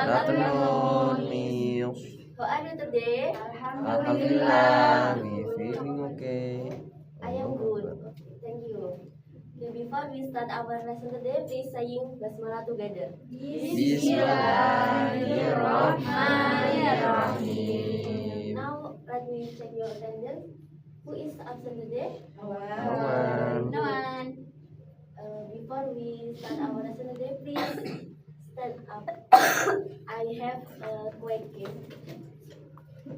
afternoon, Miss. How are you today? Alhamdulillah, we feeling okay. I am good. Thank you. Okay, before we start our lesson today, please saying basmalah together. Bismillahirrahmanirrahim. Now let me check your attendance. Who is absent today? No one. No one. Before we start our lesson today, please stand up. I have a question.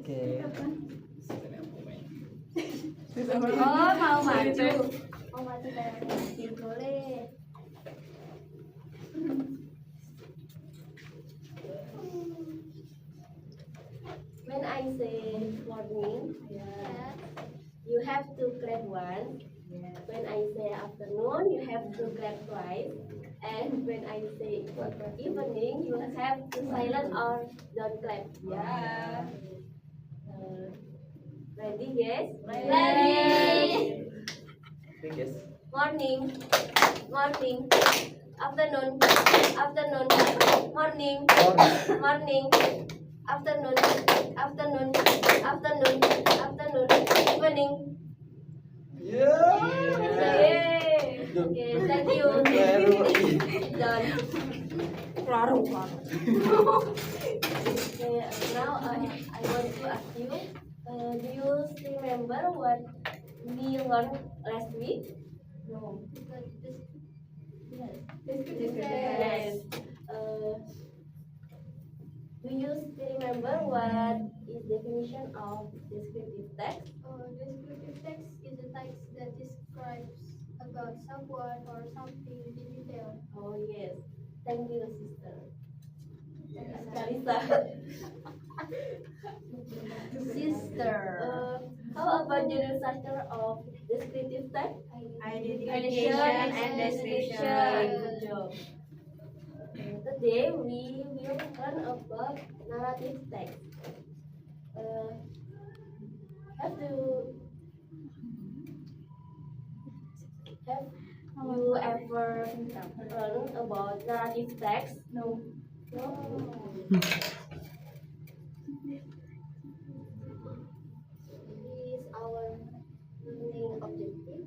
Okay. Oh, mau maju. Mau maju dari boleh. When I say morning, you have to clap once. When I say afternoon, you have to clap twice. And when I say evening, you have to silent or don't clap. Yeah. Ready, guys? Ready. Yes. Morning, morning, afternoon, afternoon, morning, morning, afternoon, afternoon, afternoon, afternoon, evening. Yeah. Yay! Okay, thank you. Done. Okay, now I want to ask you, do you still remember what we learned last week? No. Yes. Do you still remember what is definition of descriptive text? Descriptive text is a text that describes about someone or something in detail. Oh yes. Thank you, sister. Kalisa. Sister. How about the structure of descriptive text? Identification and description. Good job. Today we will learn about narrative text. Have you ever learned about narrative text? No. Is our learning objective.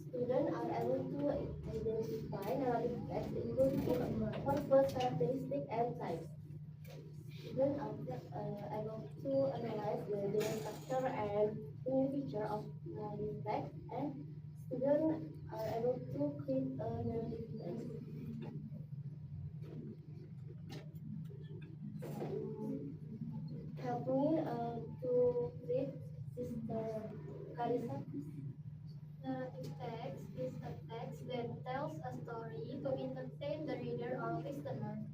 Students are able to identify narrative text including purpose, characteristic, and types. Students are able to analyze the general structure and unique feature of narrative text, and students are able to create a narrative text. Help me to read Sister Carissa. Narrative text is a text that tells a story to entertain the reader or listener.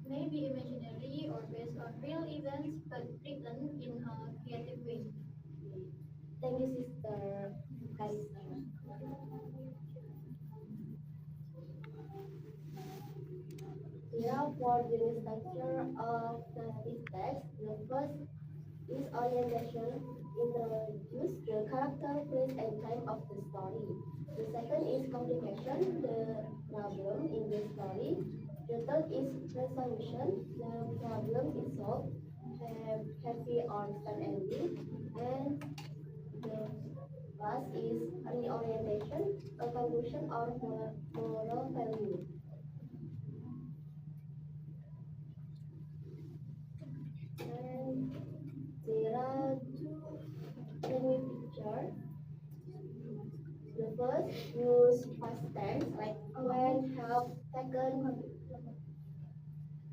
Maybe imaginary or based on real events, but written in a creative way. Thank you, Sister Carissa. Here for the structure of narrative text, the first is orientation, introduce the character, place, and time of the story. The second is complication, the problem in the story. The third is resolution, the problem is solved, happy or sad ending. And the last is reorientation, a conclusion or moral value. And there are two many pictures. The first use past tense like when, have, taken,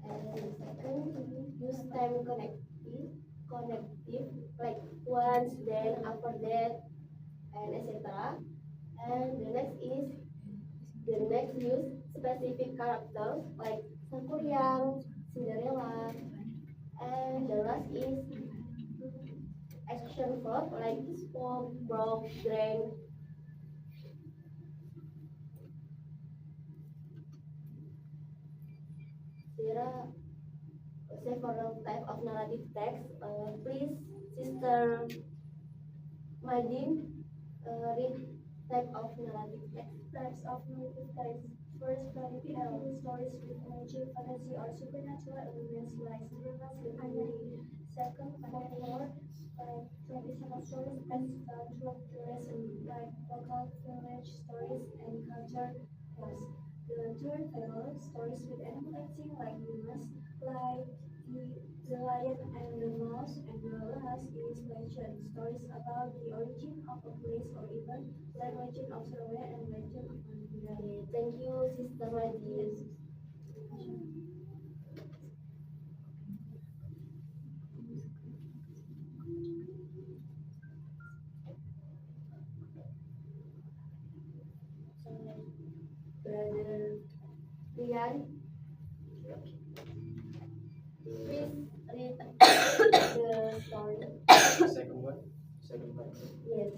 and the second use time connective like once, then, after that, and etc. And the next use specific characters like Sang Cinderella, and the last is action verb like spoke, broke, drank. There are several types of narrative text. Please, Sister Madin, read type of narrative text. Types of narrative text. First, fairy tale stories with magic, fantasy, or supernatural elements like Cinderella sleeping beauty. Second, folklore, like traditional stories passed down through generations, like local village stories and culture tales. The third tale, stories with animal acting like humans, like the lion and the mouse. And the last is legend, stories about the origin of a place or even like legend of Surabaya and legend of Mandalay. Thank you, Sister Radis. Brother Rian, please read the story. Second one. Second one. Yes.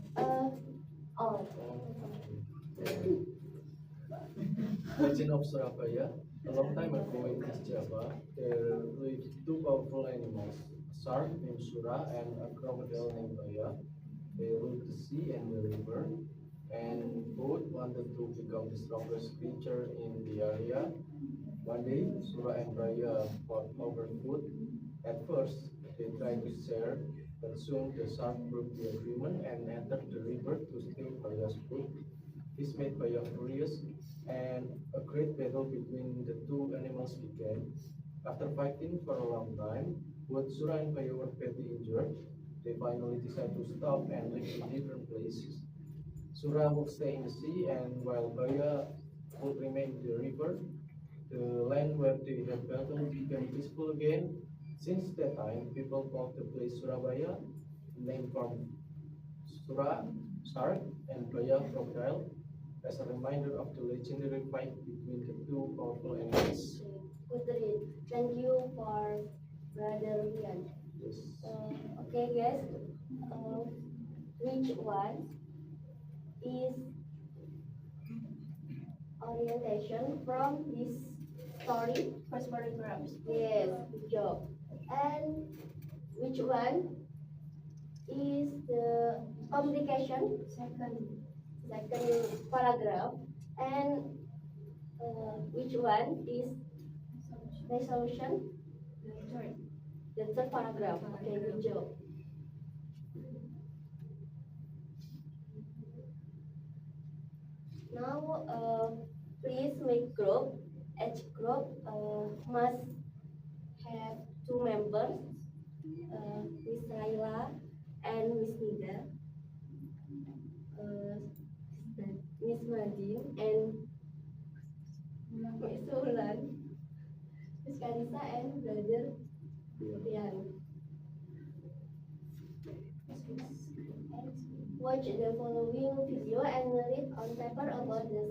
Oh. Legend of Surabaya. A long time ago in East Java, there lived two powerful animals, a shark named Sura and a crocodile named Baya. They ruled the sea and the river, and both wanted to become the strongest creature in the area. One day, Sura and Baya fought over food. At first, they tried to share, but soon the shark broke the agreement and entered the river to steal Baya's food. This made Baya furious, and a great battle between the two animals began. After fighting for a long time, both Sura and Baya were badly injured. They finally decided to stop and live in different places. Sura would stay in the sea, and while Baya would remain in the river. The land where they had battled became peaceful again. Since that time, people called the place Surabaya, named from Sura, shark, and Baya, crocodile, as a reminder of the legendary fight between the two powerful animals. Good read. Thank you for Brother Rian. Yes. Okay, guys. Which one is orientation from this story? First paragraph. Yes, good job. And which one is the complication? Second paragraph. And which one is resolution? The third paragraph. Okay, good job. Now, please make group. Each group must have two members, Miss Laila and Miss Nida, Miss Madin and Miss Ulan, Miss Karisa and Brother Rian. Watch the following video and read on paper about the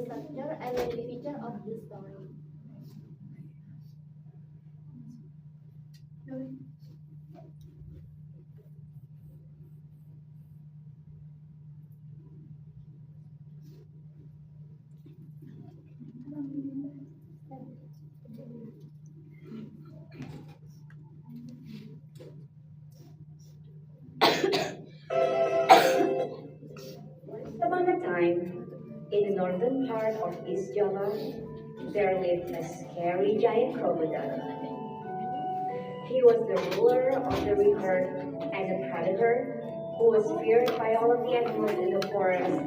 structure and the feature of the story. Upon a time, in the northern part of East Java, there lived a scary giant crocodile. He was the ruler of the river and a predator who was feared by all of the animals in the forest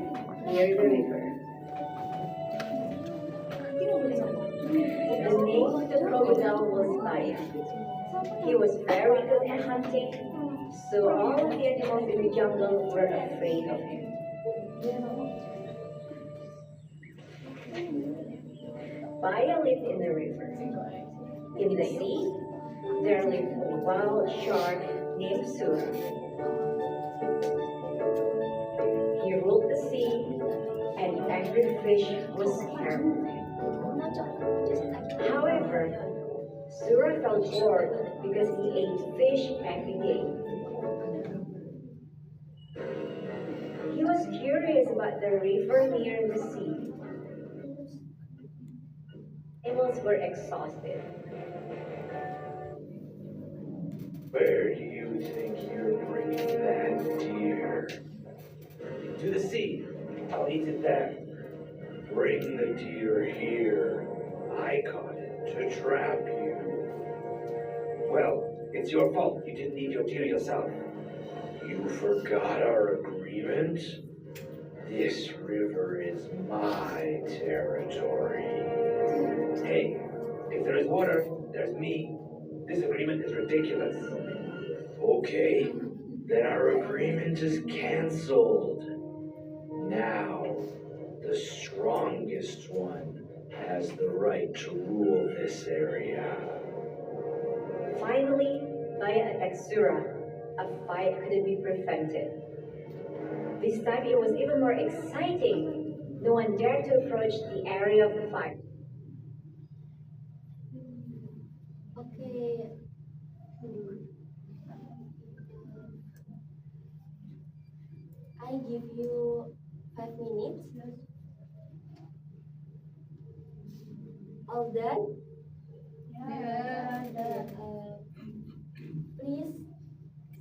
near the river. The name of the crocodile was Lion. He was very good at hunting, so all of the animals in the jungle were afraid of him. Baya lived in the river. In the sea, there lived a wild shark named Sura. He ruled the sea, and every fish was scared of him. However, Sura felt bored because he ate fish every day. He was curious about the river near the sea. Animals were exhausted. Where do you think you're bringing that deer? To the sea. I'll eat it there. Bring the deer here. I caught it to trap you. Well, it's your fault. You didn't eat your deer yourself. You forgot our agreement? This river is my territory. Hey, if there is water, there's me. This agreement is ridiculous. Okay, then our agreement is canceled. Now, the strongest one has the right to rule this area. Finally, Baya attacked Sura. A fight couldn't be prevented. This time it was even more exciting. No one dared to approach the area of the fight. Okay. I give you 5 minutes. All done? Please,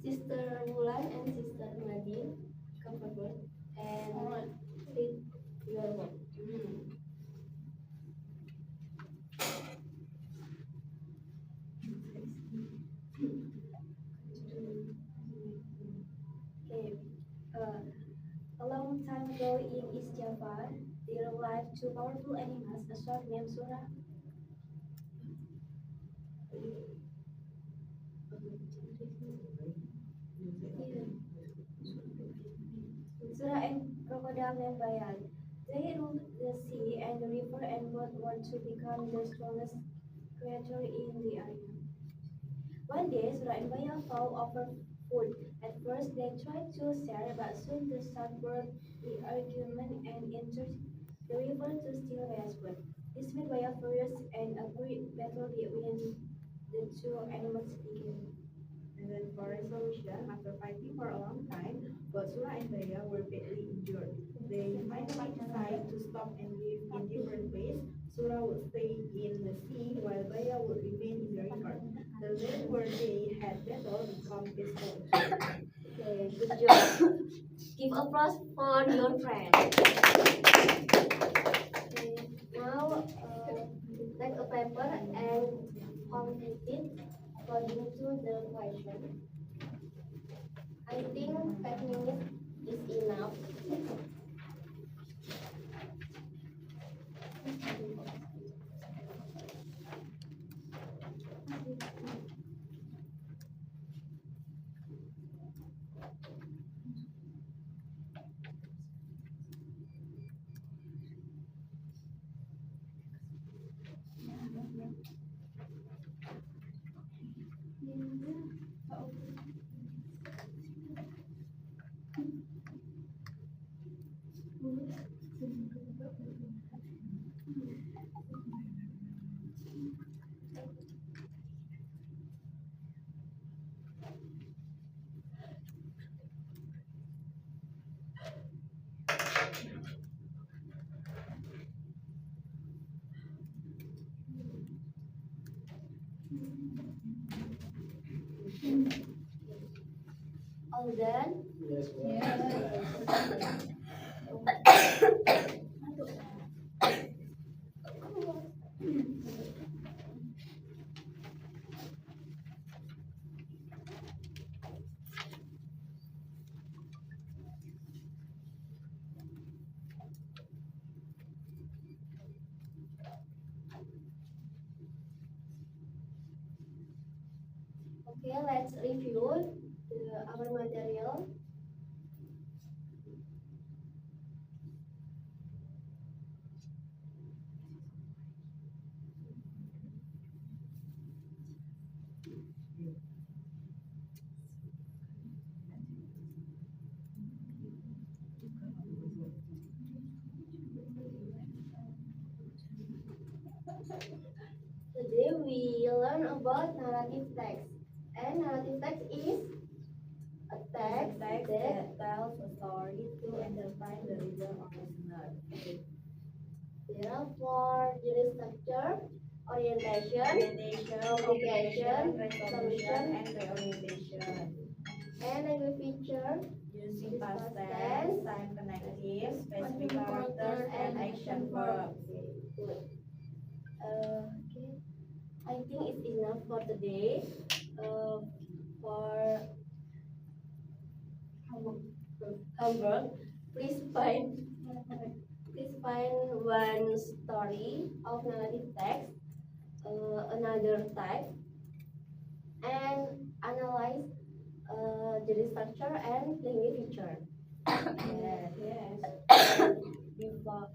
Sister Wulan and Sister Nadine, come forward and read your work. Okay. A long time ago in East Java, there lived two powerful animals, a shark named Sura. Sura and crocodile named Bayan. They ruled the sea and the river and both want to become the strongest creature in the area. One day, Sura and Bayan fought over food. At first, they tried to share, but soon the shark broke the argument and entered the river to steal Bayan's food. This made Bayan furious and a great battle between the two animals began. And then for resolution, after fighting for a long time, both Sura and Baya were badly injured. They finally decided to stop and live in different ways. Sura would stay in the sea while Baya would remain in the river. The land where they had battle become peaceful. Okay, good job. Give applause for your friend. Okay, now take a paper and complete it according to the question. I think 5 minutes is enough. All done? Yes, ma'am. Okay, let's review our material. Today we learn about narrative text. And narrative text is a text that tells a story to entertain the reader or listener. there are 4 unit structure, orientation, communication, resolution, solution, and reorientation. and language feature. using past tense, time connective, specific characters, and action verbs. Good. Okay. I think it's enough for today. For homework, please find one story of narrative text, another type, and analyze the structure and language feature. Yes. Before,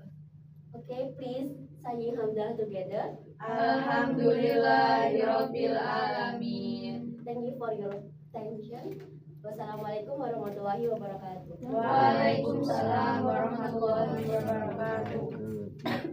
okay, please say hamdah together. Alhamdulillahirabbil alamin. Thank you for your attention. Wassalamualaikum warahmatullahi wabarakatuh. Waalaikumsalam warahmatullahi wabarakatuh.